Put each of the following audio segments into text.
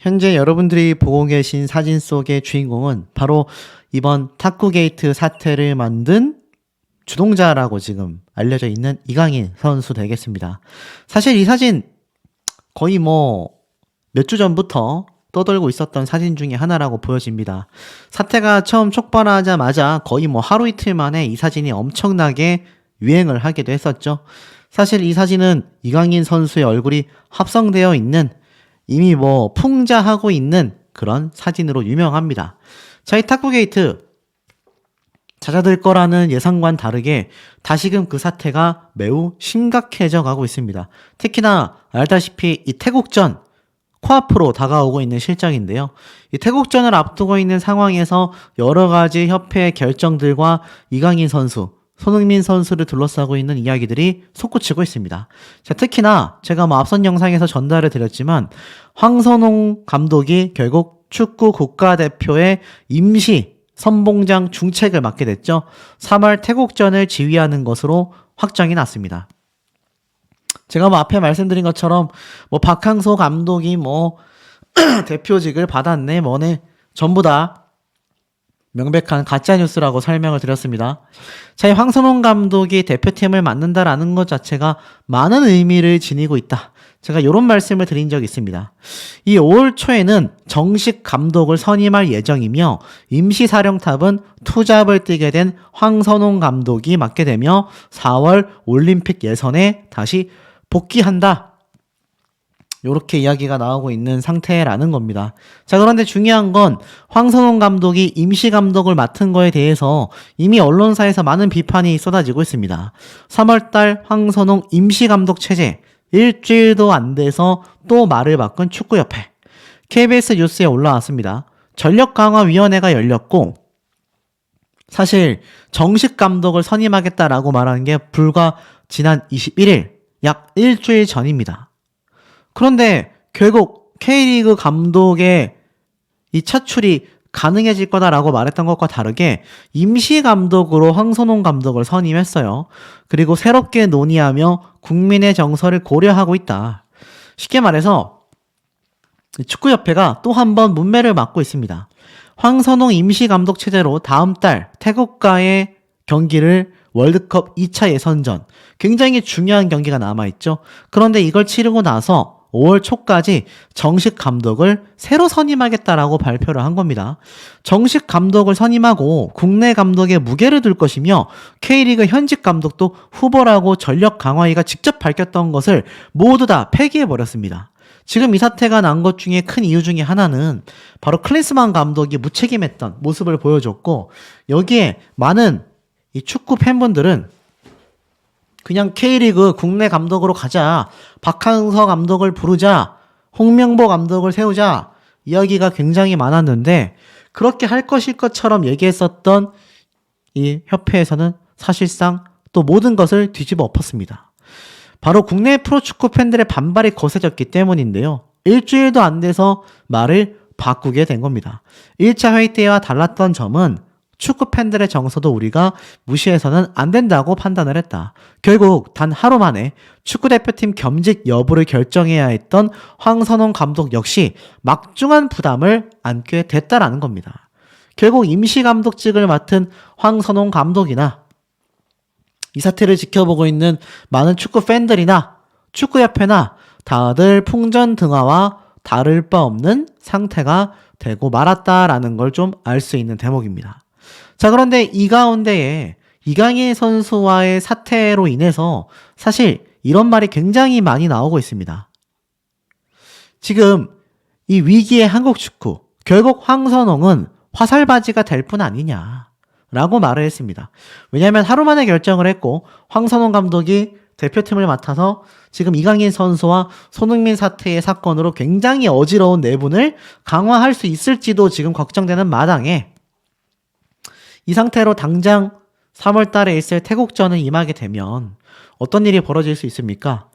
현재 여러분들이 보고 계신 사진 속의 주인공은 바로 이번 탁구게이트 사태를 만든 주동자라고 지금 알려져 있는 이강인 선수 되겠습니다. 사실 이 사진 거의 몇 주 전부터 떠돌고 있었던 사진 중에 하나라고 보여집니다. 사태가 처음 촉발하자마자 거의 하루 이틀 만에 이 사진이 엄청나게 유행을 하기도 했었죠. 사실 이 사진은 이강인 선수의 얼굴이 합성되어 있는 이미 풍자하고 있는 그런 사진으로 유명합니다. 자, 이 탁구게이트 잦아들 거라는 예상과는 다르게 다시금 그 사태가 매우 심각해져 가고 있습니다. 특히나 알다시피 이 태국전 코앞으로 다가오고 있는 실정인데요. 이 태국전을 앞두고 있는 상황에서 여러 가지 협회 결정들과 이강인 선수, 손흥민 선수를 둘러싸고 있는 이야기들이 솟구치고 있습니다. 자, 특히나 제가 앞선 영상에서 전달을 드렸지만 황선홍 감독이 결국 축구 국가대표의 임시 선봉장 중책을 맡게 됐죠. 3월 태국전을 지휘하는 것으로 확정이 났습니다. 제가 앞에 말씀드린 것처럼 박항서 감독이 대표직을 받았네 뭐네 전부 다 명백한 가짜뉴스라고 설명을 드렸습니다. 자, 이 황선홍 감독이 대표팀을 맡는다라는 것 자체가 많은 의미를 지니고 있다. 제가 이런 말씀을 드린 적이 있습니다. 이 5월 초에는 정식 감독을 선임할 예정이며 임시사령탑은 투잡을 뛰게 된 황선홍 감독이 맡게 되며 4월 올림픽 예선에 다시 복귀한다. 이렇게 이야기가 나오고 있는 상태라는 겁니다. 자, 그런데 중요한 건 황선홍 감독이 임시 감독을 맡은 거에 대해서 이미 언론사에서 많은 비판이 쏟아지고 있습니다. 3월달 황선홍 임시 감독 체제 일주일도 안 돼서 또 말을 바꾼 축구협회. KBS 뉴스에 올라왔습니다. 전력강화위원회가 열렸고 사실 정식 감독을 선임하겠다라고 말하는 게 불과 지난 21일 약 일주일 전입니다. 그런데 결국 K리그 감독의 이 차출이 가능해질 거다라고 말했던 것과 다르게 임시 감독으로 황선홍 감독을 선임했어요. 그리고 새롭게 논의하며 국민의 정서를 고려하고 있다. 쉽게 말해서 축구협회가 또 한 번 문매를 맞고 있습니다. 황선홍 임시 감독 체제로 다음 달 태국과의 경기를 월드컵 2차 예선전 굉장히 중요한 경기가 남아있죠. 그런데 이걸 치르고 나서 5월 초까지 정식 감독을 새로 선임하겠다라고 발표를 한 겁니다. 정식 감독을 선임하고 국내 감독의 무게를 둘 것이며 K리그 현직 감독도 후보라고 전력 강화위가 직접 밝혔던 것을 모두 다 폐기해버렸습니다. 지금 이 사태가 난 것 중에 큰 이유 중에 하나는 바로 클린스만 감독이 무책임했던 모습을 보여줬고 여기에 많은 이 축구 팬분들은 그냥 K리그 국내 감독으로 가자. 박항서 감독을 부르자. 홍명보 감독을 세우자. 이야기가 굉장히 많았는데 그렇게 할 것일 것처럼 얘기했었던 이 협회에서는 사실상 또 모든 것을 뒤집어 엎었습니다. 바로 국내 프로축구 팬들의 반발이 거세졌기 때문인데요. 일주일도 안 돼서 말을 바꾸게 된 겁니다. 1차 회의 때와 달랐던 점은 축구 팬들의 정서도 우리가 무시해서는 안 된다고 판단을 했다. 결국 단 하루 만에 축구대표팀 겸직 여부를 결정해야 했던 황선홍 감독 역시 막중한 부담을 안게 됐다라는 겁니다. 결국 임시감독직을 맡은 황선홍 감독이나 이 사태를 지켜보고 있는 많은 축구 팬들이나 축구협회나 다들 풍전등화와 다를 바 없는 상태가 되고 말았다라는 걸 좀 알 수 있는 대목입니다. 자, 그런데 이 가운데에 이강인 선수와의 사태로 인해서 사실 이런 말이 굉장히 많이 나오고 있습니다. 지금 이 위기의 한국 축구, 결국 황선홍은 화살바지가 될 뿐 아니냐라고 말을 했습니다. 왜냐하면 하루 만에 결정을 했고 황선홍 감독이 대표팀을 맡아서 지금 이강인 선수와 손흥민 사태의 사건으로 굉장히 어지러운 내분을 강화할 수 있을지도 지금 걱정되는 마당에 이 상태로 당장 3월 달에 있을 태국전을 임하게 되면 어떤 일이 벌어질 수 있습니까?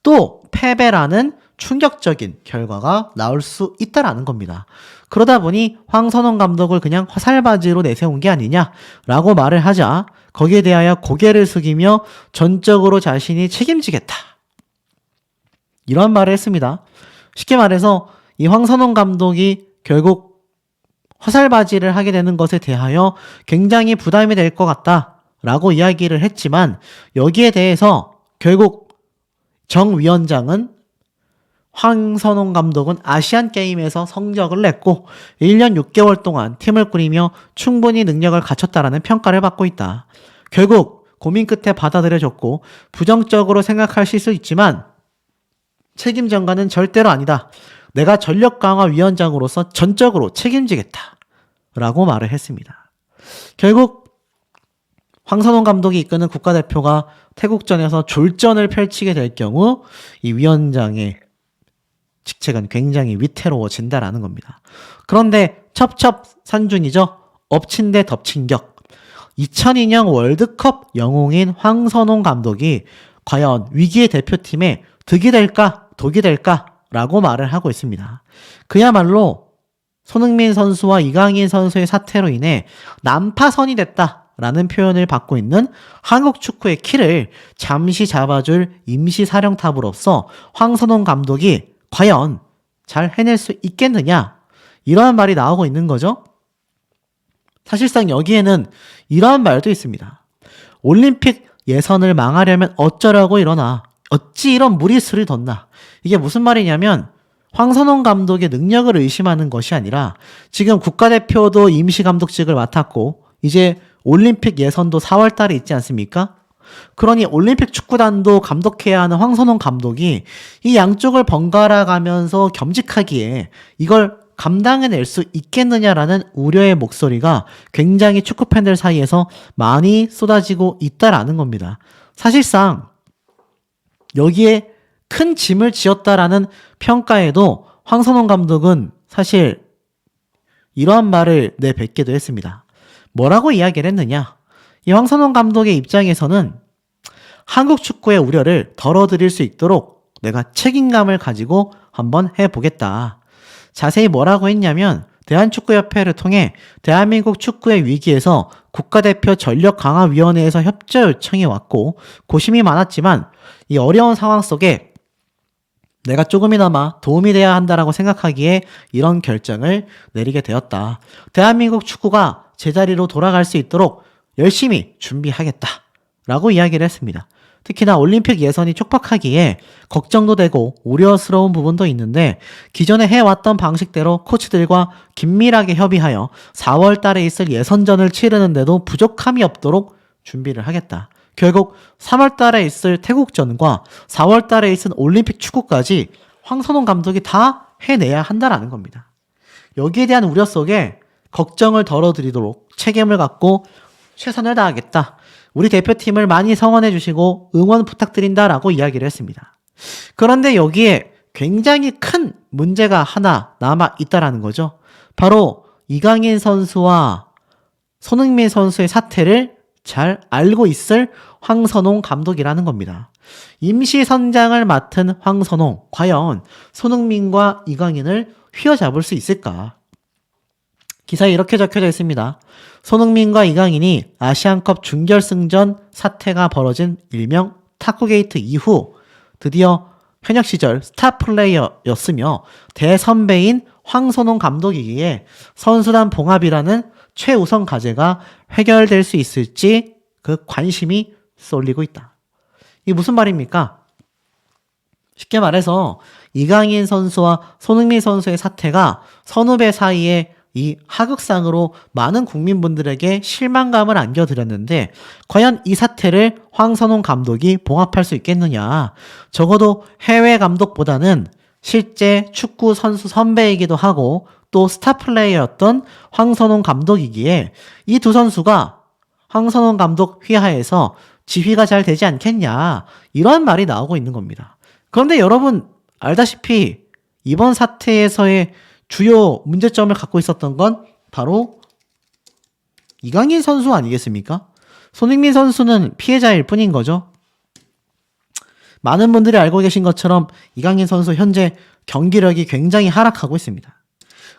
또 패배라는 충격적인 결과가 나올 수 있다라는 겁니다. 그러다 보니 황선홍 감독을 그냥 화살바지로 내세운 게 아니냐라고 말을 하자 거기에 대하여 고개를 숙이며 전적으로 자신이 책임지겠다. 이런 말을 했습니다. 쉽게 말해서 이 황선홍 감독이 결국 화살바지를 하게 되는 것에 대하여 굉장히 부담이 될 것 같다라고 이야기를 했지만, 여기에 대해서 결국 정 위원장은 황선홍 감독은 아시안게임에서 성적을 냈고 1년 6개월 동안 팀을 꾸리며 충분히 능력을 갖췄다라는 평가를 받고 있다. 결국 고민 끝에 받아들여졌고 부정적으로 생각하실 수 있지만 책임 전가는 절대로 아니다. 내가 전력 강화 위원장으로서 전적으로 책임지겠다 라고 말을 했습니다. 결국 황선홍 감독이 이끄는 국가대표가 태국전에서 졸전을 펼치게 될 경우 이 위원장의 직책은 굉장히 위태로워진다라는 겁니다. 그런데 첩첩산중이죠. 엎친 데 덮친 격. 2002년 월드컵 영웅인 황선홍 감독이 과연 위기의 대표팀에 득이 될까 독이 될까 라고 말을 하고 있습니다. 그야말로 손흥민 선수와 이강인 선수의 사태로 인해 난파선이 됐다라는 표현을 받고 있는 한국 축구의 키를 잠시 잡아줄 임시사령탑으로서 황선홍 감독이 과연 잘 해낼 수 있겠느냐, 이러한 말이 나오고 있는 거죠. 사실상 여기에는 이러한 말도 있습니다. 올림픽 예선을 망하려면 어쩌라고 이러나 어찌 이런 무리수를 뒀나. 이게 무슨 말이냐면 황선홍 감독의 능력을 의심하는 것이 아니라 지금 국가대표도 임시감독직을 맡았고 이제 올림픽 예선도 4월 달에 있지 않습니까? 그러니 올림픽 축구단도 감독해야 하는 황선홍 감독이 이 양쪽을 번갈아 가면서 겸직하기에 이걸 감당해낼 수 있겠느냐라는 우려의 목소리가 굉장히 축구팬들 사이에서 많이 쏟아지고 있다라는 겁니다. 사실상 여기에 큰 짐을 지었다라는 평가에도 황선홍 감독은 사실 이러한 말을 내뱉기도 했습니다. 뭐라고 이야기를 했느냐? 이 황선홍 감독의 입장에서는 한국 축구의 우려를 덜어드릴 수 있도록 내가 책임감을 가지고 한번 해보겠다. 자세히 뭐라고 했냐면 대한축구협회를 통해 대한민국 축구의 위기에서 국가대표 전력강화위원회에서 협조 요청이 왔고 고심이 많았지만 이 어려운 상황 속에 내가 조금이나마 도움이 돼야 한다라고 생각하기에 이런 결정을 내리게 되었다. 대한민국 축구가 제자리로 돌아갈 수 있도록 열심히 준비하겠다 라고 이야기를 했습니다. 특히나 올림픽 예선이 촉박하기에 걱정도 되고 우려스러운 부분도 있는데 기존에 해왔던 방식대로 코치들과 긴밀하게 협의하여 4월 달에 있을 예선전을 치르는데도 부족함이 없도록 준비를 하겠다. 결국 3월 달에 있을 태국전과 4월 달에 있을 올림픽 축구까지 황선홍 감독이 다 해내야 한다라는 겁니다. 여기에 대한 우려 속에 걱정을 덜어드리도록 책임을 갖고 최선을 다하겠다. 우리 대표팀을 많이 성원해 주시고 응원 부탁드린다라고 이야기를 했습니다. 그런데 여기에 굉장히 큰 문제가 하나 남아 있다라는 거죠. 바로 이강인 선수와 손흥민 선수의 사태를 잘 알고 있을 황선홍 감독이라는 겁니다. 임시 선장을 맡은 황선홍, 과연 손흥민과 이강인을 휘어잡을 수 있을까? 기사에 이렇게 적혀져 있습니다. 손흥민과 이강인이 아시안컵 준결승전 사태가 벌어진 일명 탁구게이트 이후 드디어 현역 시절 스타 플레이어였으며 대선배인 황선홍 감독이기에 선수단 봉합이라는 최우선 과제가 해결될 수 있을지 그 관심이 쏠리고 있다. 이게 무슨 말입니까? 쉽게 말해서 이강인 선수와 손흥민 선수의 사태가 선후배 사이에 이 하극상으로 많은 국민분들에게 실망감을 안겨드렸는데 과연 이 사태를 황선홍 감독이 봉합할 수 있겠느냐. 적어도 해외 감독보다는 실제 축구 선수 선배이기도 하고 또 스타 플레이어였던 황선홍 감독이기에 이 두 선수가 황선홍 감독 휘하에서 지휘가 잘 되지 않겠냐, 이러한 말이 나오고 있는 겁니다. 그런데 여러분 알다시피 이번 사태에서의 주요 문제점을 갖고 있었던 건 바로 이강인 선수 아니겠습니까? 손흥민 선수는 피해자일 뿐인 거죠. 많은 분들이 알고 계신 것처럼 이강인 선수 현재 경기력이 굉장히 하락하고 있습니다.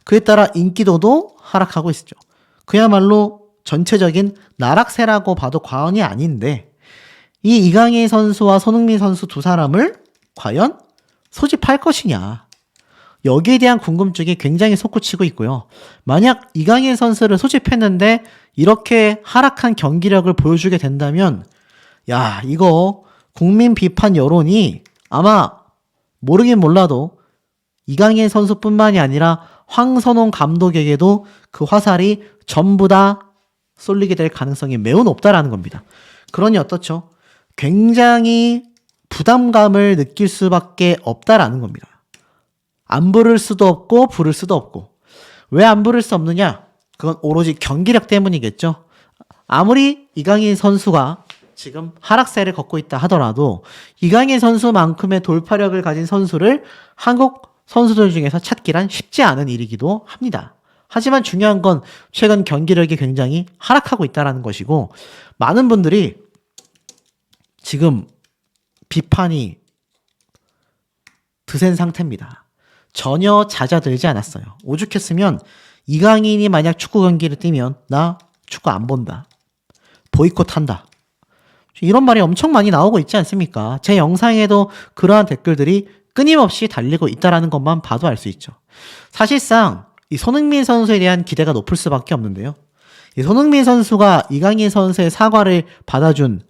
그에 따라 인기도도 하락하고 있죠. 그야말로 전체적인 나락세라고 봐도 과언이 아닌데 이 이강인 선수와 손흥민 선수 두 사람을 과연 소집할 것이냐, 여기에 대한 궁금증이 굉장히 솟구치고 있고요. 만약 이강인 선수를 소집했는데 이렇게 하락한 경기력을 보여주게 된다면 야, 이거 국민 비판 여론이 아마 모르긴 몰라도 이강인 선수뿐만이 아니라 황선홍 감독에게도 그 화살이 전부 다 쏠리게 될 가능성이 매우 높다라는 겁니다. 그러니 어떻죠? 굉장히 부담감을 느낄 수밖에 없다라는 겁니다. 안 부를 수도 없고 부를 수도 없고. 왜 안 부를 수 없느냐? 그건 오로지 경기력 때문이겠죠. 아무리 이강인 선수가 지금 하락세를 걷고 있다 하더라도 이강인 선수만큼의 돌파력을 가진 선수를 한국 선수들 중에서 찾기란 쉽지 않은 일이기도 합니다. 하지만 중요한 건 최근 경기력이 굉장히 하락하고 있다는 것이고 많은 분들이 지금 비판이 드센 상태입니다. 전혀 잦아들지 않았어요. 오죽했으면 이강인이 만약 축구 경기를 뛰면 나 축구 안 본다. 보이콧한다. 이런 말이 엄청 많이 나오고 있지 않습니까? 제 영상에도 그러한 댓글들이 끊임없이 달리고 있다는 것만 봐도 알 수 있죠. 사실상 이 손흥민 선수에 대한 기대가 높을 수밖에 없는데요. 이 손흥민 선수가 이강인 선수의 사과를 받아준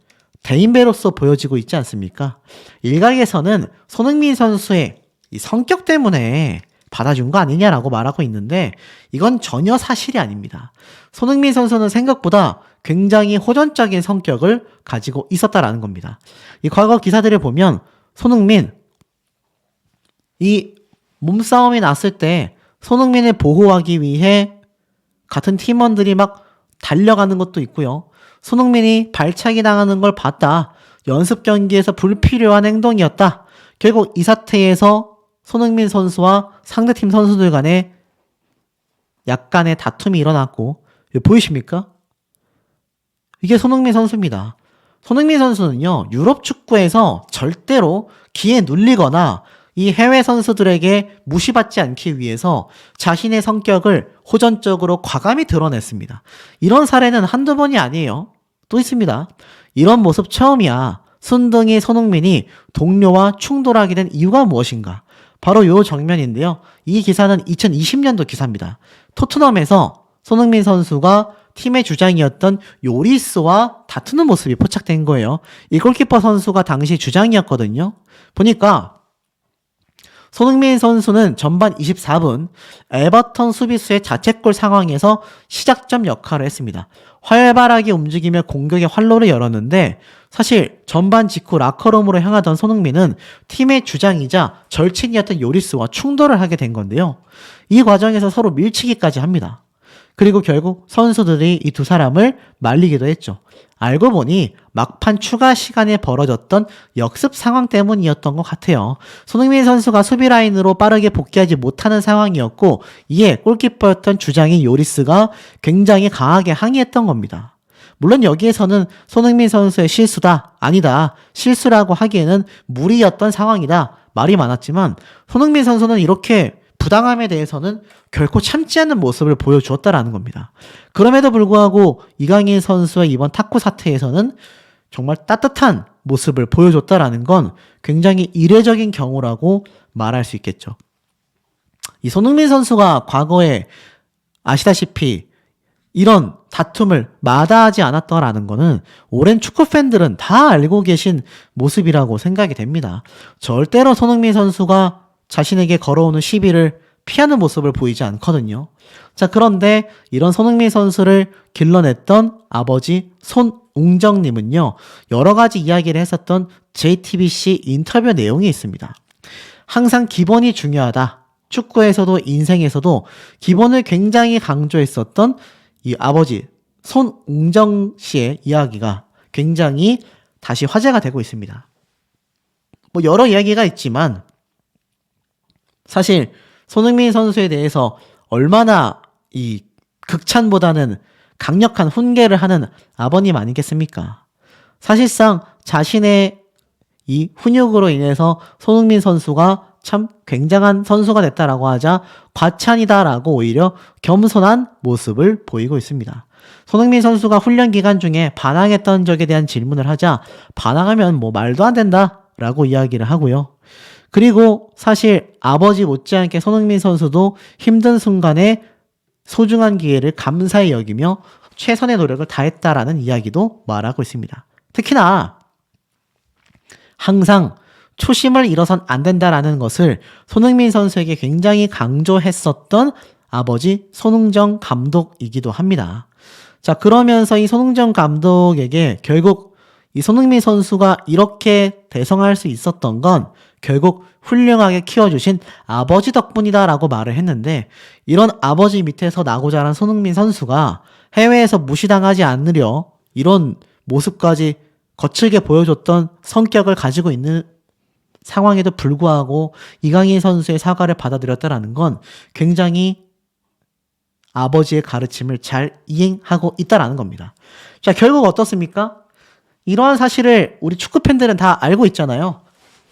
대인배로서 보여지고 있지 않습니까? 일각에서는 손흥민 선수의 이 성격 때문에 받아준 거 아니냐라고 말하고 있는데 이건 전혀 사실이 아닙니다. 손흥민 선수는 생각보다 굉장히 호전적인 성격을 가지고 있었다라는 겁니다. 이 과거 기사들을 보면 손흥민 이 몸싸움이 났을 때 손흥민을 보호하기 위해 같은 팀원들이 막 달려가는 것도 있고요. 손흥민이 발차기 당하는 걸 봤다. 연습 경기에서 불필요한 행동이었다. 결국 이 사태에서 손흥민 선수와 상대팀 선수들 간에 약간의 다툼이 일어났고 보이십니까? 이게 손흥민 선수입니다. 손흥민 선수는요. 유럽 축구에서 절대로 기에 눌리거나 이 해외 선수들에게 무시받지 않기 위해서 자신의 성격을 호전적으로 과감히 드러냈습니다. 이런 사례는 한두 번이 아니에요. 또 있습니다. 이런 모습 처음이야. 순둥이 손흥민이 동료와 충돌하게 된 이유가 무엇인가? 바로 이 장면인데요. 이 기사는 2020년도 기사입니다. 토트넘에서 손흥민 선수가 팀의 주장이었던 요리스와 다투는 모습이 포착된 거예요. 이 골키퍼 선수가 당시 주장이었거든요. 보니까 손흥민 선수는 전반 24분 에버턴 수비수의 자책골 상황에서 시작점 역할을 했습니다. 활발하게 움직이며 공격의 활로를 열었는데 사실 전반 직후 라커룸으로 향하던 손흥민은 팀의 주장이자 절친이었던 요리스와 충돌을 하게 된 건데요. 이 과정에서 서로 밀치기까지 합니다. 그리고 결국 선수들이 이 두 사람을 말리기도 했죠. 알고 보니 막판 추가 시간에 벌어졌던 역습 상황 때문이었던 것 같아요. 손흥민 선수가 수비 라인으로 빠르게 복귀하지 못하는 상황이었고 이에 골키퍼였던 주장인 요리스가 굉장히 강하게 항의했던 겁니다. 물론 여기에서는 손흥민 선수의 실수다, 아니다, 실수라고 하기에는 무리였던 상황이다 말이 많았지만 손흥민 선수는 이렇게 부당함에 대해서는 결코 참지 않는 모습을 보여주었다라는 겁니다. 그럼에도 불구하고 이강인 선수의 이번 탁구 사태에서는 정말 따뜻한 모습을 보여줬다라는 건 굉장히 이례적인 경우라고 말할 수 있겠죠. 이 손흥민 선수가 과거에 아시다시피 이런 다툼을 마다하지 않았더라는 거는 오랜 축구 팬들은 다 알고 계신 모습이라고 생각이 됩니다. 절대로 손흥민 선수가 자신에게 걸어오는 시비를 피하는 모습을 보이지 않거든요. 자, 그런데 이런 손흥민 선수를 길러냈던 아버지 손웅정님은요, 여러 가지 이야기를 했었던 JTBC 인터뷰 내용이 있습니다. 항상 기본이 중요하다. 축구에서도 인생에서도 기본을 굉장히 강조했었던 이 아버지 손웅정 씨의 이야기가 굉장히 다시 화제가 되고 있습니다. 뭐 여러 이야기가 있지만 사실 손흥민 선수에 대해서 얼마나 이 극찬보다는 강력한 훈계를 하는 아버님 아니겠습니까? 사실상 자신의 이 훈육으로 인해서 손흥민 선수가 참 굉장한 선수가 됐다라고 하자 과찬이다라고 오히려 겸손한 모습을 보이고 있습니다. 손흥민 선수가 훈련 기간 중에 반항했던 적에 대한 질문을 하자 반항하면 뭐 말도 안 된다라고 이야기를 하고요. 그리고 사실 아버지 못지않게 손흥민 선수도 힘든 순간에 소중한 기회를 감사히 여기며 최선의 노력을 다했다라는 이야기도 말하고 있습니다. 특히나 항상 초심을 잃어선 안 된다라는 것을 손흥민 선수에게 굉장히 강조했었던 아버지 손흥정 감독이기도 합니다. 자, 그러면서 이 손흥정 감독에게 결국 이 손흥민 선수가 이렇게 대성할 수 있었던 건 결국 훌륭하게 키워주신 아버지 덕분이다라고 말을 했는데, 이런 아버지 밑에서 나고 자란 손흥민 선수가 해외에서 무시당하지 않으려 이런 모습까지 거칠게 보여줬던 성격을 가지고 있는 상황에도 불구하고 이강인 선수의 사과를 받아들였다라는 건 굉장히 아버지의 가르침을 잘 이행하고 있다라는 겁니다. 자, 결국 어떻습니까? 이러한 사실을 우리 축구 팬들은 다 알고 있잖아요.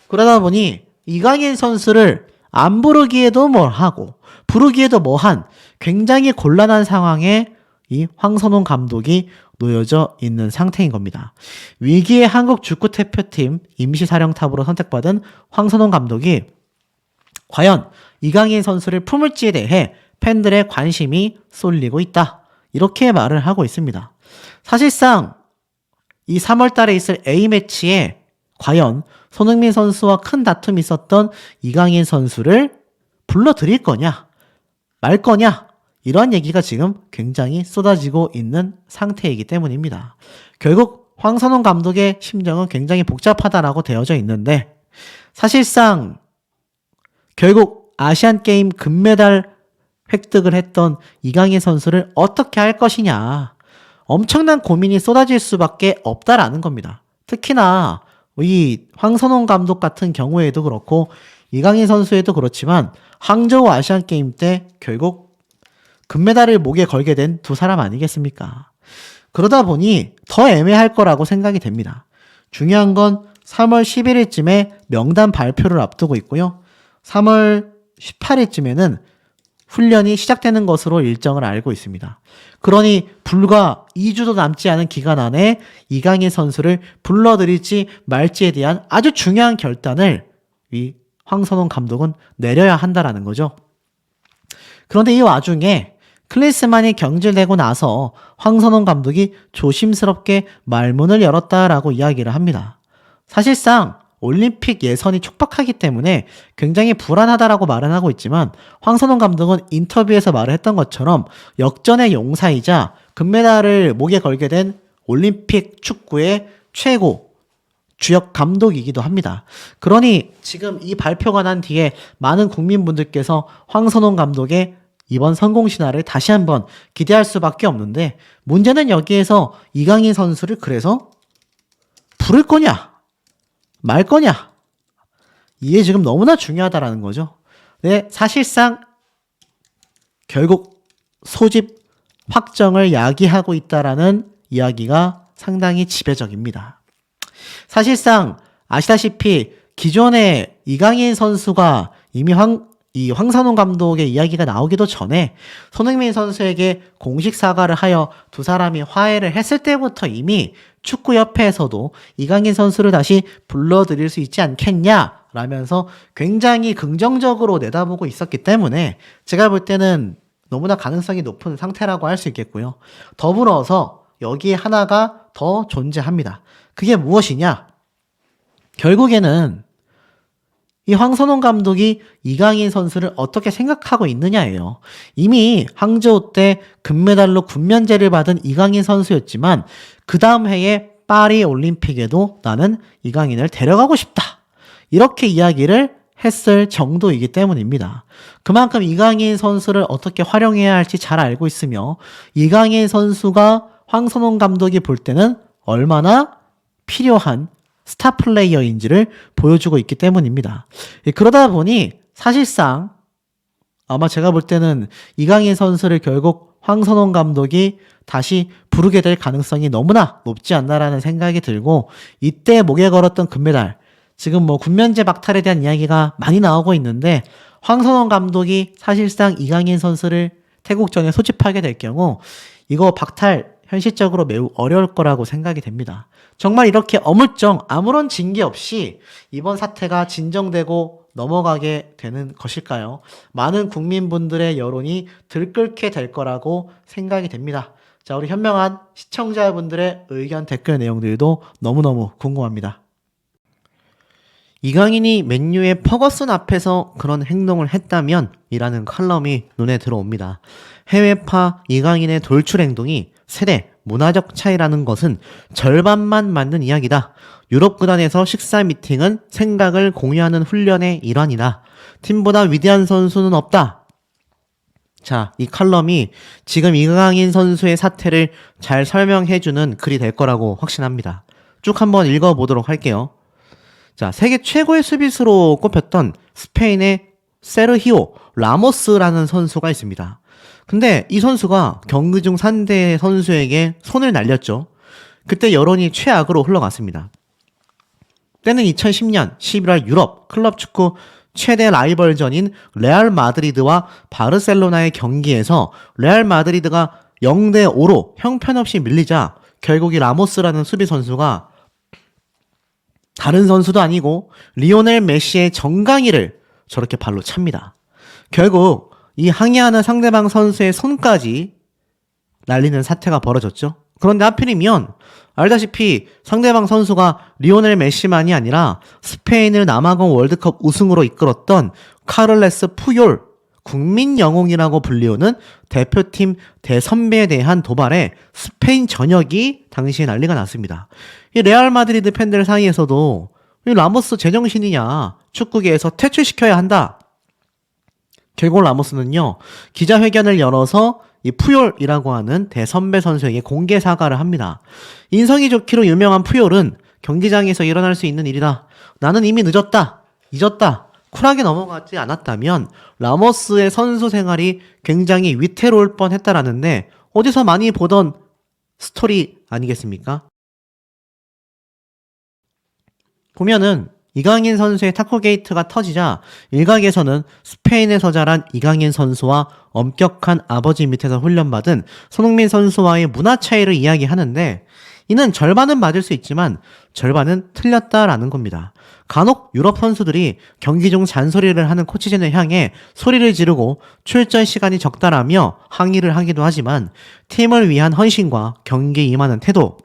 그러다 보니 이강인 선수를 안 부르기에도 뭐하고 부르기에도 뭐한 굉장히 곤란한 상황에 이 황선홍 감독이 놓여져 있는 상태인 겁니다. 위기의 한국 축구 대표팀 임시사령탑으로 선택받은 황선홍 감독이 과연 이강인 선수를 품을지에 대해 팬들의 관심이 쏠리고 있다, 이렇게 말을 하고 있습니다. 사실상 이 3월 달에 있을 A매치에 과연 손흥민 선수와 큰 다툼이 있었던 이강인 선수를 불러들일 거냐 말 거냐, 이런 얘기가 지금 굉장히 쏟아지고 있는 상태이기 때문입니다. 결국 황선홍 감독의 심정은 굉장히 복잡하다라고 되어져 있는데, 사실상 결국 아시안게임 금메달 획득을 했던 이강인 선수를 어떻게 할 것이냐, 엄청난 고민이 쏟아질 수밖에 없다라는 겁니다. 특히나 이 황선홍 감독 같은 경우에도 그렇고 이강인 선수에도 그렇지만 항저우 아시안게임 때 결국 금메달을 목에 걸게 된 두 사람 아니겠습니까? 그러다 보니 더 애매할 거라고 생각이 됩니다. 중요한 건 3월 11일쯤에 명단 발표를 앞두고 있고요. 3월 18일쯤에는 훈련이 시작되는 것으로 일정을 알고 있습니다. 그러니 불과 2주도 남지 않은 기간 안에 이강인 선수를 불러들일지 말지에 대한 아주 중요한 결단을 이 황선홍 감독은 내려야 한다라는 거죠. 그런데 이 와중에 클리스만이 경질되고 나서 황선홍 감독이 조심스럽게 말문을 열었다라고 이야기를 합니다. 사실상 올림픽 예선이 촉박하기 때문에 굉장히 불안하다라고 말은 하고 있지만, 황선홍 감독은 인터뷰에서 말을 했던 것처럼 역전의 용사이자 금메달을 목에 걸게 된 올림픽 축구의 최고 주역 감독이기도 합니다. 그러니 지금 이 발표가 난 뒤에 많은 국민분들께서 황선홍 감독의 이번 성공 신화를 다시 한번 기대할 수밖에 없는데, 문제는 여기에서 이강인 선수를 그래서 부를 거냐 말 거냐, 이게 지금 너무나 중요하다라는 거죠. 네, 사실상 결국 소집 확정을 야기하고 있다라는 이야기가 상당히 지배적입니다. 사실상 아시다시피 기존에 이강인 선수가 이미 황선홍 감독의 이야기가 나오기도 전에 손흥민 선수에게 공식 사과를 하여 두 사람이 화해를 했을 때부터 이미 축구협회에서도 이강인 선수를 다시 불러들일 수 있지 않겠냐 라면서 굉장히 긍정적으로 내다보고 있었기 때문에 제가 볼 때는 너무나 가능성이 높은 상태라고 할 수 있겠고요. 더불어서 여기에 하나가 더 존재합니다. 그게 무엇이냐? 결국에는 이 황선홍 감독이 이강인 선수를 어떻게 생각하고 있느냐예요. 이미 항저우 때 금메달로 군면제를 받은 이강인 선수였지만 그 다음 해에 파리 올림픽에도 나는 이강인을 데려가고 싶다, 이렇게 이야기를 했을 정도이기 때문입니다. 그만큼 이강인 선수를 어떻게 활용해야 할지 잘 알고 있으며 이강인 선수가 황선홍 감독이 볼 때는 얼마나 필요한 스타 플레이어인지를 보여주고 있기 때문입니다. 그러다 보니 사실상 아마 제가 볼 때는 이강인 선수를 결국 황선홍 감독이 다시 부르게 될 가능성이 너무나 높지 않나라는 생각이 들고, 이때 목에 걸었던 금메달, 지금 뭐 군면제 박탈에 대한 이야기가 많이 나오고 있는데, 황선홍 감독이 사실상 이강인 선수를 태국전에 소집하게 될 경우 이거 박탈 현실적으로 매우 어려울 거라고 생각이 됩니다. 정말 이렇게 어물쩡 아무런 징계 없이 이번 사태가 진정되고 넘어가게 되는 것일까요? 많은 국민분들의 여론이 들끓게 될 거라고 생각이 됩니다. 자, 우리 현명한 시청자분들의 의견 댓글 내용들도 너무너무 궁금합니다. 이강인이 맨유의 퍼거슨 앞에서 그런 행동을 했다면 이라는 칼럼이 눈에 들어옵니다. 해외파 이강인의 돌출 행동이 세대, 문화적 차이라는 것은 절반만 맞는 이야기다. 유럽 구단에서 식사 미팅은 생각을 공유하는 훈련의 일환이다. 팀보다 위대한 선수는 없다. 자, 이 칼럼이 지금 이강인 선수의 사태를 잘 설명해주는 글이 될 거라고 확신합니다. 쭉 한번 읽어보도록 할게요. 자, 세계 최고의 수비수로 꼽혔던 스페인의 세르히오 라모스라는 선수가 있습니다. 근데 이 선수가 경기 중 상대 선수에게 손을 날렸죠. 그때 여론이 최악으로 흘러갔습니다. 때는 2010년 11월 유럽 클럽 축구 최대 라이벌전인 레알 마드리드와 바르셀로나의 경기에서 레알 마드리드가 0대5로 형편없이 밀리자 결국 이 라모스라는 수비 선수가 다른 선수도 아니고 리오넬 메시의 정강이를 저렇게 발로 찹니다. 결국 이 항의하는 상대방 선수의 손까지 날리는 사태가 벌어졌죠. 그런데 하필이면 알다시피 상대방 선수가 리오넬 메시만이 아니라 스페인을 남아공 월드컵 우승으로 이끌었던 카를레스 푸올, 국민 영웅이라고 불리우는 대표팀 대선배에 대한 도발에 스페인 전역이 당시에 난리가 났습니다. 이 레알 마드리드 팬들 사이에서도 이 라모스 제정신이냐, 축구계에서 퇴출시켜야 한다. 결국 라모스는요, 기자회견을 열어서 이 푸올이라고 하는 대선배 선수에게 공개 사과를 합니다. 인성이 좋기로 유명한 푸올은 경기장에서 일어날 수 있는 일이다. 나는 이미 늦었다. 잊었다. 쿨하게 넘어가지 않았다면 라모스의 선수 생활이 굉장히 위태로울 뻔했다라는데 어디서 많이 보던 스토리 아니겠습니까? 보면은 이강인 선수의 탁구 게이트가 터지자 일각에서는 스페인에서 자란 이강인 선수와 엄격한 아버지 밑에서 훈련받은 손흥민 선수와의 문화 차이를 이야기하는데 이는 절반은 맞을 수 있지만 절반은 틀렸다라는 겁니다. 간혹 유럽 선수들이 경기 중 잔소리를 하는 코치진을 향해 소리를 지르고 출전 시간이 적다라며 항의를 하기도 하지만 팀을 위한 헌신과 경기에 임하는 태도,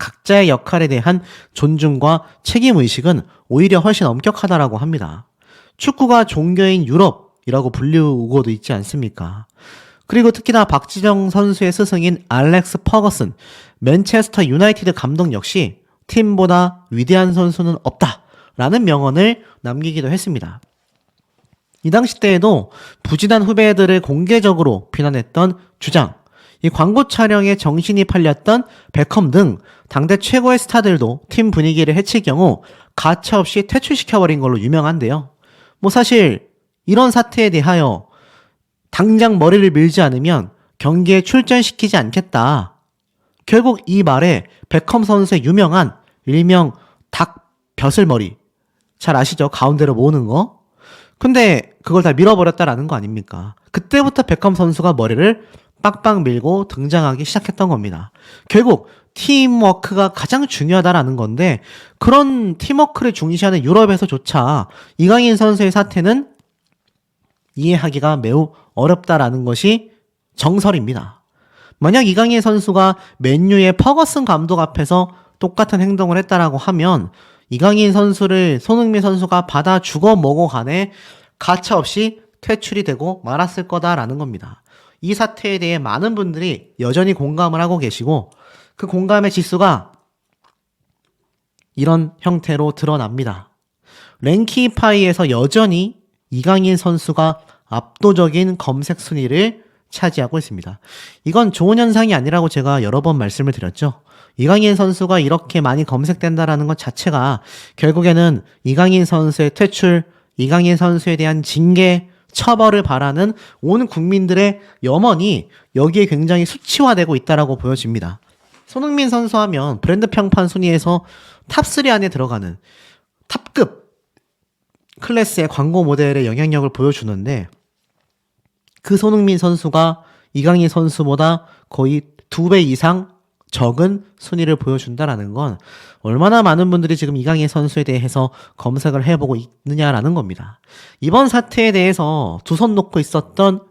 각자의 역할에 대한 존중과 책임의식은 오히려 훨씬 엄격하다라고 합니다. 축구가 종교인 유럽이라고 불리우고도 있지 않습니까? 그리고 특히나 박지정 선수의 스승인 알렉스 퍼거슨, 맨체스터 유나이티드 감독 역시 팀보다 위대한 선수는 없다라는 명언을 남기기도 했습니다. 이 당시 때에도 부진한 후배들을 공개적으로 비난했던 주장, 이 광고 촬영에 정신이 팔렸던 베컴 등 당대 최고의 스타들도 팀 분위기를 해칠 경우 가차없이 퇴출시켜버린 걸로 유명한데요. 뭐 사실 이런 사태에 대하여 당장 머리를 밀지 않으면 경기에 출전시키지 않겠다. 결국 이 말에 베컴 선수의 유명한 일명 닭 벼슬머리, 잘 아시죠? 가운데로 모으는 거. 근데 그걸 다 밀어버렸다라는 거 아닙니까? 그때부터 베컴 선수가 머리를 빡빡 밀고 등장하기 시작했던 겁니다. 결국 팀워크가 가장 중요하다라는 건데 그런 팀워크를 중시하는 유럽에서조차 이강인 선수의 사태는 이해하기가 매우 어렵다라는 것이 정설입니다. 만약 이강인 선수가 맨유의 퍼거슨 감독 앞에서 똑같은 행동을 했다라고 하면 이강인 선수를 손흥민 선수가 받아 죽어 먹어 간에 가차없이 퇴출이 되고 말았을 거다라는 겁니다. 이 사태에 대해 많은 분들이 여전히 공감을 하고 계시고 그 공감의 지수가 이런 형태로 드러납니다. 랭키파이에서 여전히 이강인 선수가 압도적인 검색 순위를 차지하고 있습니다. 이건 좋은 현상이 아니라고 제가 여러 번 말씀을 드렸죠. 이강인 선수가 이렇게 많이 검색된다라는 것 자체가 결국에는 이강인 선수의 퇴출, 이강인 선수에 대한 징계, 처벌을 바라는 온 국민들의 염원이 여기에 굉장히 수치화되고 있다라고 보여집니다. 손흥민 선수 하면 브랜드 평판 순위에서 탑3 안에 들어가는 탑급 클래스의 광고 모델의 영향력을 보여주는데 그 손흥민 선수가 이강인 선수보다 거의 2배 이상 적은 순위를 보여준다라는 건 얼마나 많은 분들이 지금 이강인 선수에 대해서 검색을 해보고 있느냐라는 겁니다. 이번 사태에 대해서 두 손 놓고 있었던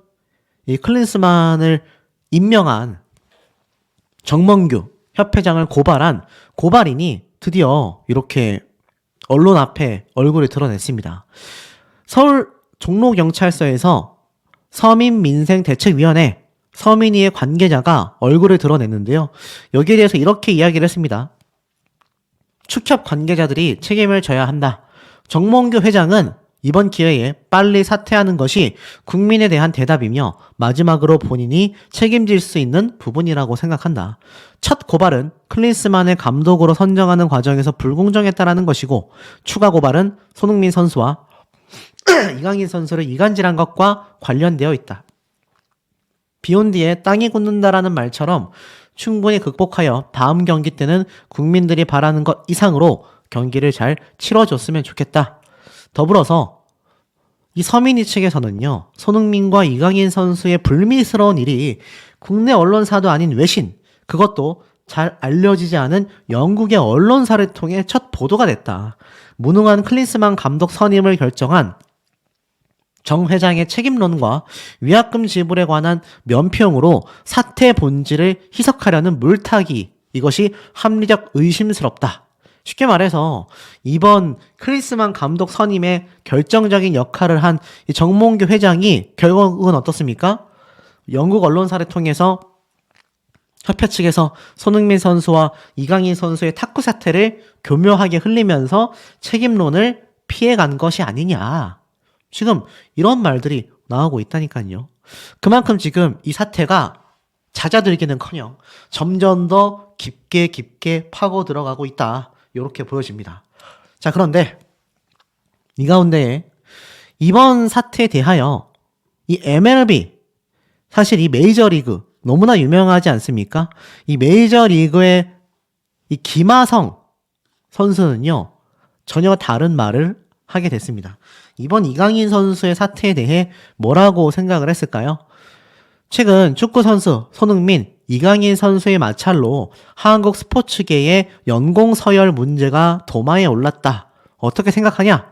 이 클린스만을 임명한 정몽규 협회장을 고발한 고발인이 드디어 이렇게 언론 앞에 얼굴을 드러냈습니다. 서울 종로경찰서에서 서민민생대책위원회 서민위의 관계자가 얼굴을 드러냈는데요. 여기에 대해서 이렇게 이야기를 했습니다. 축협 관계자들이 책임을 져야 한다. 정몽규 회장은 이번 기회에 빨리 사퇴하는 것이 국민에 대한 대답이며 마지막으로 본인이 책임질 수 있는 부분이라고 생각한다. 첫 고발은 클린스만을 감독으로 선정하는 과정에서 불공정했다라는 것이고, 추가 고발은 손흥민 선수와 이강인 선수를 이간질한 것과 관련되어 있다. 비온 뒤에 땅이 굳는다라는 말처럼 충분히 극복하여 다음 경기 때는 국민들이 바라는 것 이상으로 경기를 잘 치러줬으면 좋겠다. 더불어서 이 서민이 측에서는요, 손흥민과 이강인 선수의 불미스러운 일이 국내 언론사도 아닌 외신, 그것도 잘 알려지지 않은 영국의 언론사를 통해 첫 보도가 됐다. 무능한 클린스만 감독 선임을 결정한 정 회장의 책임론과 위약금 지불에 관한 면평으로 사태 본질을 희석하려는 물타기, 이것이 합리적 의심스럽다. 쉽게 말해서 이번 클린스만 감독 선임의 결정적인 역할을 한 이 정몽규 회장이 결국은 어떻습니까? 영국 언론사를 통해서 협회 측에서 손흥민 선수와 이강인 선수의 탁구 사태를 교묘하게 흘리면서 책임론을 피해간 것이 아니냐. 지금 이런 말들이 나오고 있다니까요. 그만큼 지금 이 사태가 잦아들기는커녕 점점 더 깊게 파고 들어가고 있다. 이렇게 보여집니다. 자, 그런데 이 가운데에 이번 사태에 대하여 이 MLB, 사실 이 메이저리그 너무나 유명하지 않습니까? 이 메이저리그의 이 김하성 선수는요, 전혀 다른 말을 하게 됐습니다. 이번 이강인 선수의 사태에 대해 뭐라고 생각을 했을까요? 최근 축구 선수 손흥민, 이강인 선수의 마찰로 한국 스포츠계의 연공 서열 문제가 도마에 올랐다. 어떻게 생각하냐?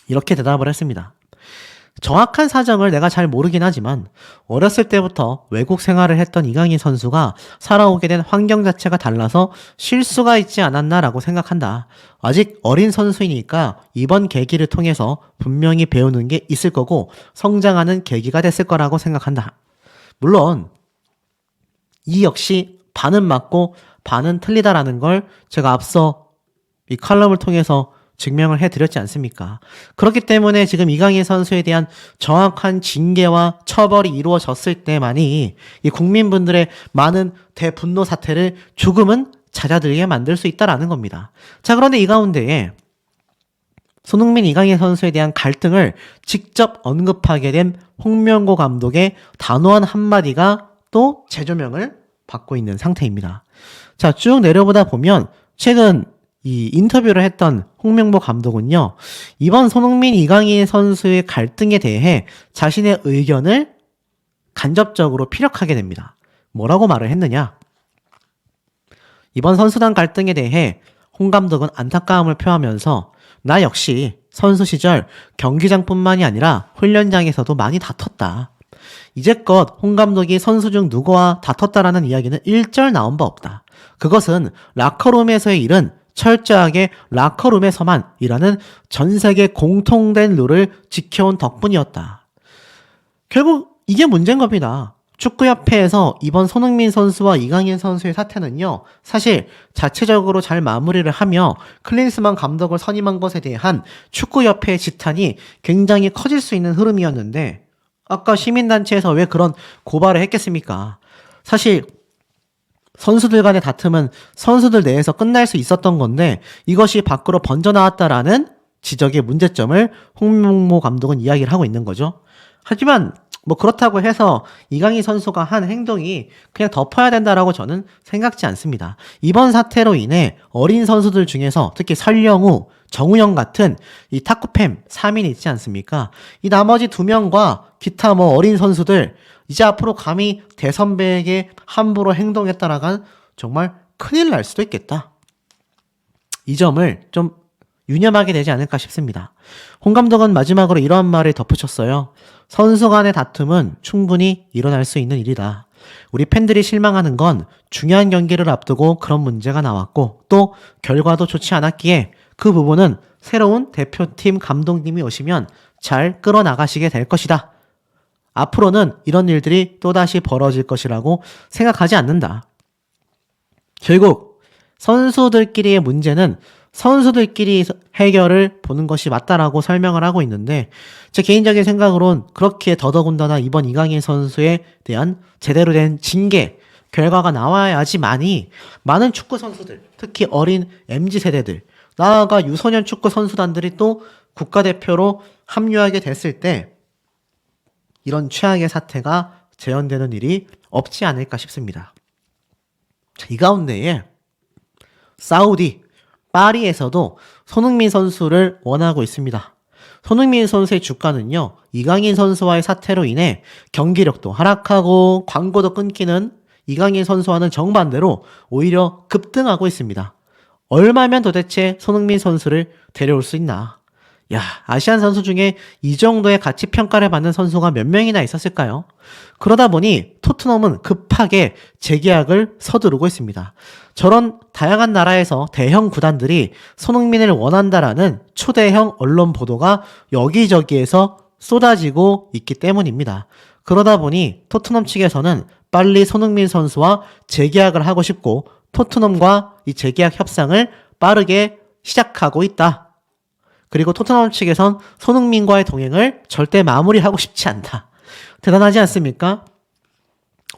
이렇게 대답을 했습니다. 정확한 사정을 내가 잘 모르긴 하지만 어렸을 때부터 외국 생활을 했던 이강인 선수가 살아오게 된 환경 자체가 달라서 실수가 있지 않았나라고 생각한다. 아직 어린 선수이니까 이번 계기를 통해서 분명히 배우는 게 있을 거고 성장하는 계기가 됐을 거라고 생각한다. 물론 이 역시 반은 맞고 반은 틀리다라는 걸 제가 앞서 이 칼럼을 통해서 증명을 해드렸지 않습니까? 그렇기 때문에 지금 이강인 선수에 대한 정확한 징계와 처벌이 이루어졌을 때만이 이 국민분들의 많은 대분노 사태를 조금은 잦아들게 만들 수 있다라는 겁니다. 자, 그런데 이 가운데에 손흥민, 이강인 선수에 대한 갈등을 직접 언급하게 된 홍명보 감독의 단호한 한마디가 또 재조명을 받고 있는 상태입니다. 자, 쭉 내려보다 보면 최근 이 인터뷰를 했던 홍명보 감독은요, 이번 손흥민, 이강인 선수의 갈등에 대해 자신의 의견을 간접적으로 피력하게 됩니다. 뭐라고 말을 했느냐? 이번 선수단 갈등에 대해 홍 감독은 안타까움을 표하면서 나 역시 선수 시절 경기장뿐만이 아니라 훈련장에서도 많이 다퉜다. 이제껏 홍 감독이 선수 중 누구와 다퉜다라는 이야기는 일절 나온 바 없다. 그것은 라커룸에서의 일은 철저하게 라커룸에서만 일하는 전 세계 공통된 룰을 지켜온 덕분이었다. 결국 이게 문제인 겁니다. 축구협회에서 이번 손흥민 선수와 이강인 선수의 사태는요, 사실 자체적으로 잘 마무리를 하며 클린스만 감독을 선임한 것에 대한 축구협회의 지탄이 굉장히 커질 수 있는 흐름이었는데, 아까 시민단체에서 왜 그런 고발을 했겠습니까? 사실 선수들 간의 다툼은 선수들 내에서 끝날 수 있었던 건데 이것이 밖으로 번져나왔다라는 지적의 문제점을 홍명보 감독은 이야기를 하고 있는 거죠. 하지만 뭐 그렇다고 해서 이강인 선수가 한 행동이 그냥 덮어야 된다라고 저는 생각지 않습니다. 이번 사태로 인해 어린 선수들 중에서 특히 설령우, 정우영 같은 이 탁구팸 3인 있지 않습니까? 이 나머지 2명과 기타 뭐 어린 선수들 이제 앞으로 감히 대선배에게 함부로 행동했다라간 정말 큰일 날 수도 있겠다. 이 점을 좀 유념하게 되지 않을까 싶습니다. 홍 감독은 마지막으로 이러한 말을 덧붙였어요. 선수 간의 다툼은 충분히 일어날 수 있는 일이다. 우리 팬들이 실망하는 건 중요한 경기를 앞두고 그런 문제가 나왔고 또 결과도 좋지 않았기에 그 부분은 새로운 대표팀 감독님이 오시면 잘 끌어나가시게 될 것이다. 앞으로는 이런 일들이 또다시 벌어질 것이라고 생각하지 않는다. 결국 선수들끼리의 문제는 선수들끼리 해결을 보는 것이 맞다라고 설명을 하고 있는데 제 개인적인 생각으론 그렇게 더더군다나 이번 이강인 선수에 대한 제대로 된 징계 결과가 나와야지만이 많은 축구 선수들, 특히 어린 MZ세대들, 나아가 유소년 축구 선수단들이 또 국가대표로 합류하게 됐을 때 이런 최악의 사태가 재현되는 일이 없지 않을까 싶습니다. 이 가운데에 사우디 파리에서도 손흥민 선수를 원하고 있습니다. 손흥민 선수의 주가는요, 이강인 선수와의 사태로 인해 경기력도 하락하고 광고도 끊기는 이강인 선수와는 정반대로 오히려 급등하고 있습니다. 얼마면 도대체 손흥민 선수를 데려올 수 있나? 야, 아시안 선수 중에 이 정도의 가치 평가를 받는 선수가 몇 명이나 있었을까요? 그러다 보니 토트넘은 급하게 재계약을 서두르고 있습니다. 저런 다양한 나라에서 대형 구단들이 손흥민을 원한다라는 초대형 언론 보도가 여기저기에서 쏟아지고 있기 때문입니다. 그러다 보니 토트넘 측에서는 빨리 손흥민 선수와 재계약을 하고 싶고 토트넘과 이 재계약 협상을 빠르게 시작하고 있다. 그리고 토트넘 측에선 손흥민과의 동행을 절대 마무리하고 싶지 않다. 대단하지 않습니까?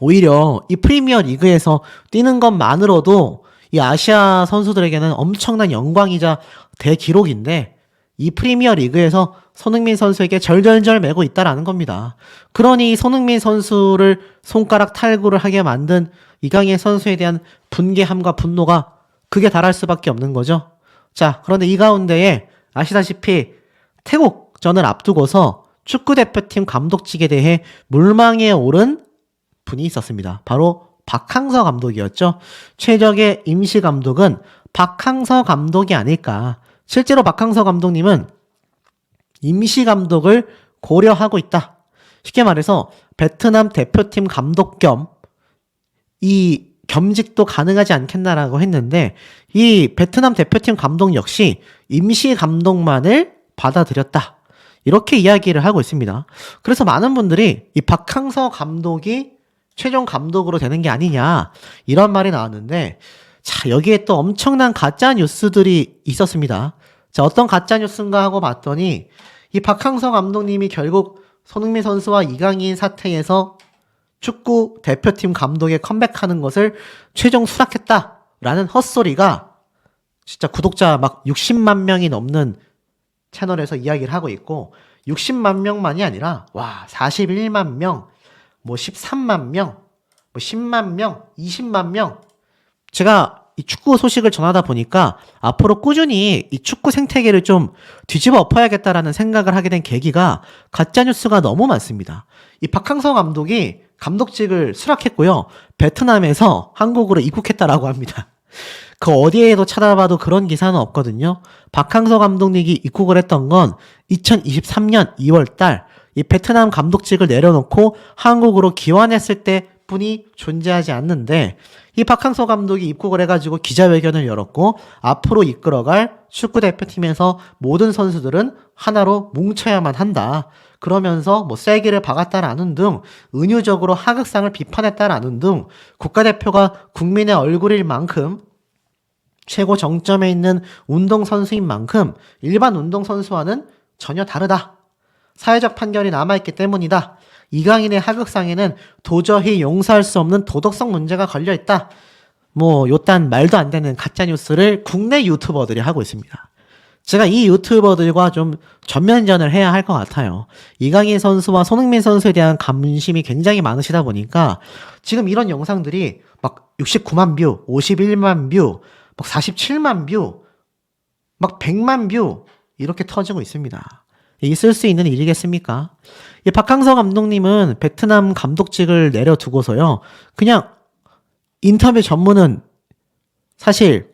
오히려 이 프리미어 리그에서 뛰는 것만으로도 이 아시아 선수들에게는 엄청난 영광이자 대기록인데 이 프리미어 리그에서 손흥민 선수에게 절절절 매고 있다라는 겁니다. 그러니 손흥민 선수를 손가락 탈구를 하게 만든 이강인 선수에 대한 분개함과 분노가 극에 달할 수밖에 없는 거죠. 자, 그런데 이 가운데에 아시다시피 태국전을 앞두고서 축구대표팀 감독직에 대해 물망에 오른 분이 있었습니다. 바로 박항서 감독이었죠. 최적의 임시감독은 박항서 감독이 아닐까. 실제로 박항서 감독님은 임시감독을 고려하고 있다. 쉽게 말해서 베트남 대표팀 감독 겸 이 겸직도 가능하지 않겠나라고 했는데 이 베트남 대표팀 감독 역시 임시 감독만을 받아들였다. 이렇게 이야기를 하고 있습니다. 그래서 많은 분들이 이 박항서 감독이 최종 감독으로 되는 게 아니냐 이런 말이 나왔는데 자, 여기에 또 엄청난 가짜 뉴스들이 있었습니다. 자, 어떤 가짜 뉴스인가 하고 봤더니 이 박항서 감독님이 결국 손흥민 선수와 이강인 사태에서 축구 대표팀 감독에 컴백하는 것을 최종 수락했다라는 헛소리가 진짜 구독자 막 60만 명이 넘는 채널에서 이야기를 하고 있고 60만 명만이 아니라 와 41만 명, 뭐 13만 명, 뭐 10만 명, 20만 명 제가 이 축구 소식을 전하다 보니까 앞으로 꾸준히 이 축구 생태계를 좀 뒤집어 엎어야겠다라는 생각을 하게 된 계기가 가짜뉴스가 너무 많습니다. 이 박항서 감독이 감독직을 수락했고요. 베트남에서 한국으로 입국했다라고 합니다. 그 어디에도 찾아봐도 그런 기사는 없거든요. 박항서 감독님이 입국을 했던 건 2023년 2월 달 이 베트남 감독직을 내려놓고 한국으로 귀환했을 때 뿐이 존재하지 않는데 이 박항서 감독이 입국을 해가지고 기자회견을 열었고 앞으로 이끌어갈 축구대표팀에서 모든 선수들은 하나로 뭉쳐야만 한다. 그러면서 뭐 쐐기를 박았다라는 등 은유적으로 하극상을 비판했다라는 등 국가대표가 국민의 얼굴일 만큼 최고 정점에 있는 운동선수인 만큼 일반 운동선수와는 전혀 다르다. 사회적 판결이 남아있기 때문이다. 이강인의 하극상에는 도저히 용서할 수 없는 도덕성 문제가 걸려있다. 뭐 요딴 말도 안 되는 가짜뉴스를 국내 유튜버들이 하고 있습니다. 제가 이 유튜버들과 좀 전면전을 해야 할 것 같아요. 이강인 선수와 손흥민 선수에 대한 관심이 굉장히 많으시다 보니까 지금 이런 영상들이 막 69만 뷰, 51만 뷰, 막 47만 뷰, 막 100만 뷰 이렇게 터지고 있습니다. 있을 수 있는 일이겠습니까? 이 박항서 감독님은 베트남 감독직을 내려두고서요. 그냥 인터뷰 전문은 사실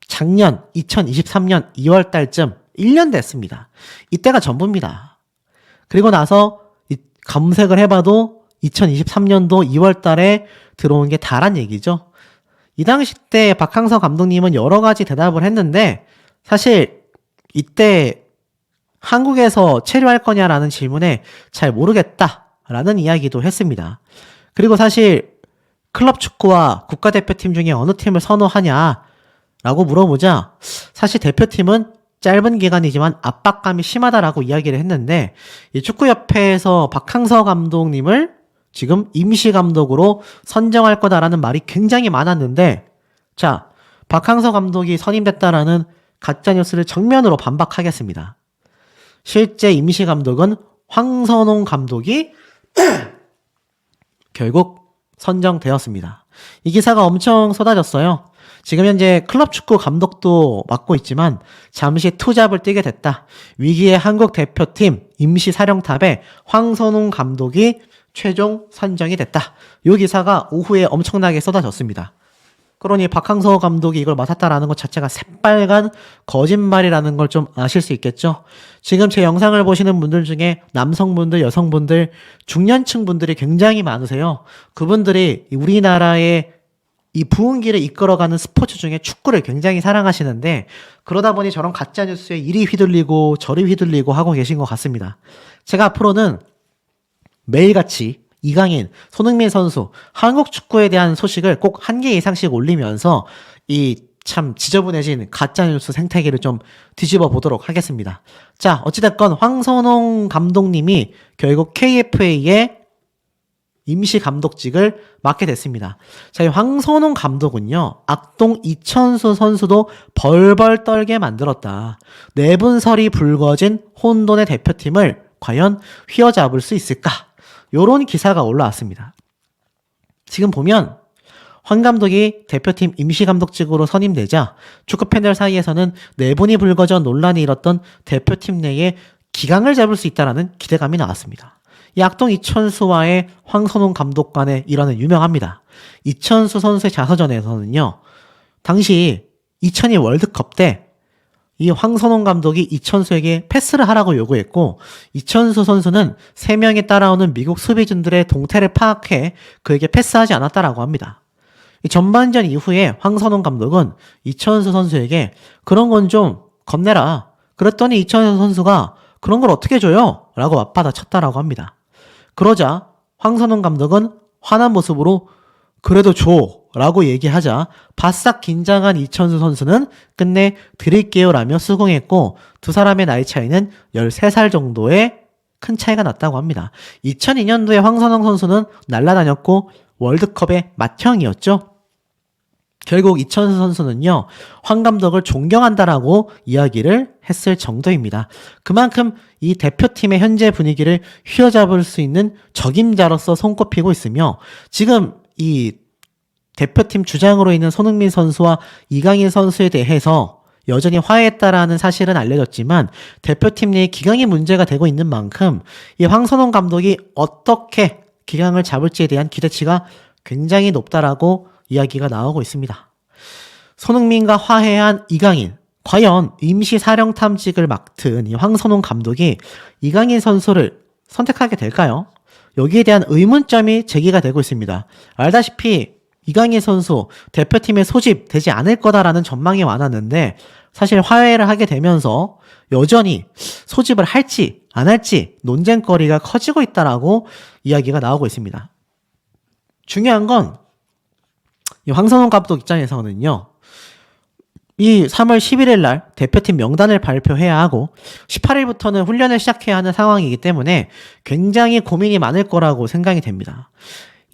작년 2023년 2월 달쯤 1년 됐습니다. 이때가 전부입니다. 그리고 나서 검색을 해봐도 2023년도 2월 달에 들어온 게 다란 얘기죠. 이 당시 때 박항서 감독님은 여러 가지 대답을 했는데 사실 이때 한국에서 체류할 거냐라는 질문에 잘 모르겠다라는 이야기도 했습니다. 그리고 사실 클럽 축구와 국가대표팀 중에 어느 팀을 선호하냐라고 물어보자 사실 대표팀은 짧은 기간이지만 압박감이 심하다라고 이야기를 했는데 이 축구협회에서 박항서 감독님을 지금 임시 감독으로 선정할 거다라는 말이 굉장히 많았는데 자, 박항서 감독이 선임됐다라는 가짜뉴스를 정면으로 반박하겠습니다. 실제 임시 감독은 황선홍 감독이 결국 선정되었습니다. 이 기사가 엄청 쏟아졌어요. 지금 현재 클럽 축구 감독도 맡고 있지만 잠시 투잡을 뛰게 됐다. 위기의 한국 대표팀 임시 사령탑에 황선홍 감독이 최종 선정이 됐다. 이 기사가 오후에 엄청나게 쏟아졌습니다. 그러니 박항서 감독이 이걸 맡았다라는 것 자체가 새빨간 거짓말이라는 걸 좀 아실 수 있겠죠? 지금 제 영상을 보시는 분들 중에 남성분들, 여성분들, 중년층 분들이 굉장히 많으세요. 그분들이 우리나라의 이 부흥기를 이끌어가는 스포츠 중에 축구를 굉장히 사랑하시는데 그러다 보니 저런 가짜뉴스에 이리 휘둘리고 저리 휘둘리고 하고 계신 것 같습니다. 제가 앞으로는 매일같이 이강인, 손흥민 선수, 한국 축구에 대한 소식을 꼭 한 개 이상씩 올리면서 이 참 지저분해진 가짜뉴스 생태계를 좀 뒤집어 보도록 하겠습니다. 자, 어찌됐건 황선홍 감독님이 결국 KFA의 임시 감독직을 맡게 됐습니다. 자, 이 황선홍 감독은요, 악동 이천수 선수도 벌벌 떨게 만들었다. 내분설이 불거진 혼돈의 대표팀을 과연 휘어잡을 수 있을까? 요런 기사가 올라왔습니다. 지금 보면 황 감독이 대표팀 임시감독직으로 선임되자 축구팬들 사이에서는 내분이 불거져 논란이 일었던 대표팀 내에 기강을 잡을 수 있다는 기대감이 나왔습니다. 이 악동 이천수와의 황선홍 감독 간의 일화는 유명합니다. 이천수 선수의 자서전에서는요, 당시 2002 월드컵 때 이 황선홍 감독이 이천수에게 패스를 하라고 요구했고 이천수 선수는 3명이 따라오는 미국 수비진들의 동태를 파악해 그에게 패스하지 않았다라고 합니다. 이 전반전 이후에 황선홍 감독은 이천수 선수에게 그런 건 좀 겁내라. 그랬더니 이천수 선수가 그런 걸 어떻게 줘요? 라고 맞받아쳤다라고 합니다. 그러자 황선홍 감독은 화난 모습으로 그래도 줘 라고 얘기하자 바싹 긴장한 이천수 선수는 끝내 드릴게요 라며 수긍했고 두 사람의 나이 차이는 13살 정도의 큰 차이가 났다고 합니다. 2002년도에 황선홍 선수는 날아다녔고 월드컵의 맏형이었죠. 결국 이천수 선수는요, 황 감독을 존경한다라고 이야기를 했을 정도입니다. 그만큼 이 대표팀의 현재 분위기를 휘어잡을 수 있는 적임자로서 손꼽히고 있으며 지금 이 대표팀 주장으로 있는 손흥민 선수와 이강인 선수에 대해서 여전히 화해했다라는 사실은 알려졌지만 대표팀 내에 기강이 문제가 되고 있는 만큼 이 황선홍 감독이 어떻게 기강을 잡을지에 대한 기대치가 굉장히 높다라고 이야기가 나오고 있습니다. 손흥민과 화해한 이강인, 과연 임시 사령탑직을 맡은 이 황선홍 감독이 이강인 선수를 선택하게 될까요? 여기에 대한 의문점이 제기가 되고 있습니다. 알다시피 이강인 선수 대표팀에 소집되지 않을 거다라는 전망이 많았는데 사실 화해를 하게 되면서 여전히 소집을 할지 안 할지 논쟁거리가 커지고 있다라고 이야기가 나오고 있습니다. 중요한 건 이 황선홍 감독 입장에서는요, 이 3월 11일 날 대표팀 명단을 발표해야 하고 18일부터는 훈련을 시작해야 하는 상황이기 때문에 굉장히 고민이 많을 거라고 생각이 됩니다.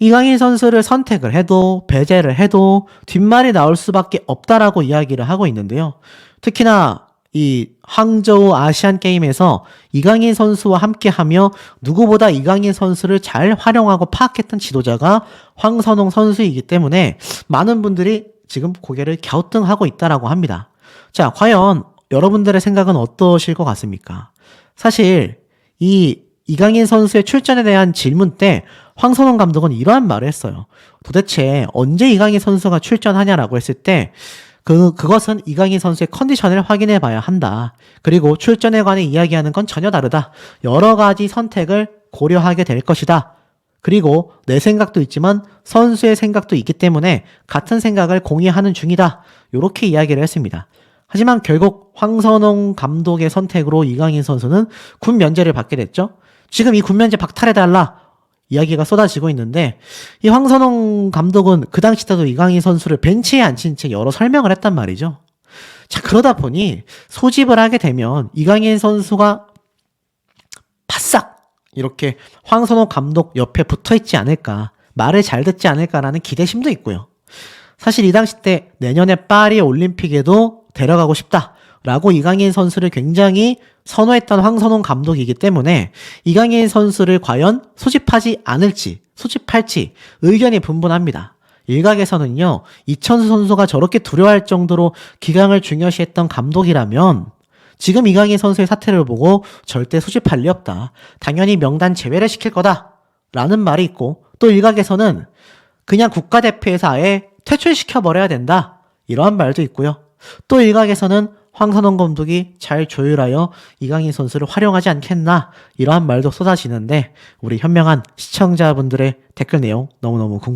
이강인 선수를 선택을 해도 배제를 해도 뒷말이 나올 수밖에 없다라고 이야기를 하고 있는데요. 특히나 이 항저우 아시안 게임에서 이강인 선수와 함께하며 누구보다 이강인 선수를 잘 활용하고 파악했던 지도자가 황선홍 선수이기 때문에 많은 분들이 지금 고개를 갸우뚱하고 있다라고 합니다. 자, 과연 여러분들의 생각은 어떠실 것 같습니까? 사실 이 이강인 선수의 출전에 대한 질문 때 황선홍 감독은 이러한 말을 했어요. 도대체 언제 이강인 선수가 출전하냐라고 했을 때 그것은 이강인 선수의 컨디션을 확인해 봐야 한다. 그리고 출전에 관해 이야기하는 건 전혀 다르다. 여러 가지 선택을 고려하게 될 것이다. 그리고 내 생각도 있지만 선수의 생각도 있기 때문에 같은 생각을 공유하는 중이다. 이렇게 이야기를 했습니다. 하지만 결국 황선홍 감독의 선택으로 이강인 선수는 군 면제를 받게 됐죠. 지금 이 군 면제 박탈해달라 이야기가 쏟아지고 있는데, 이 황선홍 감독은 그 당시 때도 이강인 선수를 벤치에 앉힌 채 여러 설명을 했단 말이죠. 자, 그러다 보니 소집을 하게 되면 이강인 선수가 바싹 이렇게 황선홍 감독 옆에 붙어 있지 않을까, 말을 잘 듣지 않을까라는 기대심도 있고요. 사실 이 당시 때 내년에 파리 올림픽에도 데려가고 싶다라고 이강인 선수를 굉장히 선호했던 황선홍 감독이기 때문에 이강인 선수를 과연 소집하지 않을지, 소집할지 의견이 분분합니다. 일각에서는요, 이천수 선수가 저렇게 두려워할 정도로 기강을 중요시했던 감독이라면 지금 이강인 선수의 사태를 보고 절대 소집할 리 없다. 당연히 명단 제외를 시킬 거다. 라는 말이 있고, 또 일각에서는 그냥 국가대표에서 아예 퇴출시켜버려야 된다. 이러한 말도 있고요. 또 일각에서는 황선홍 감독이 잘 조율하여 이강인 선수를 활용하지 않겠나, 이러한 말도 쏟아지는데 우리 현명한 시청자분들의 댓글 내용 너무너무 궁금합니다.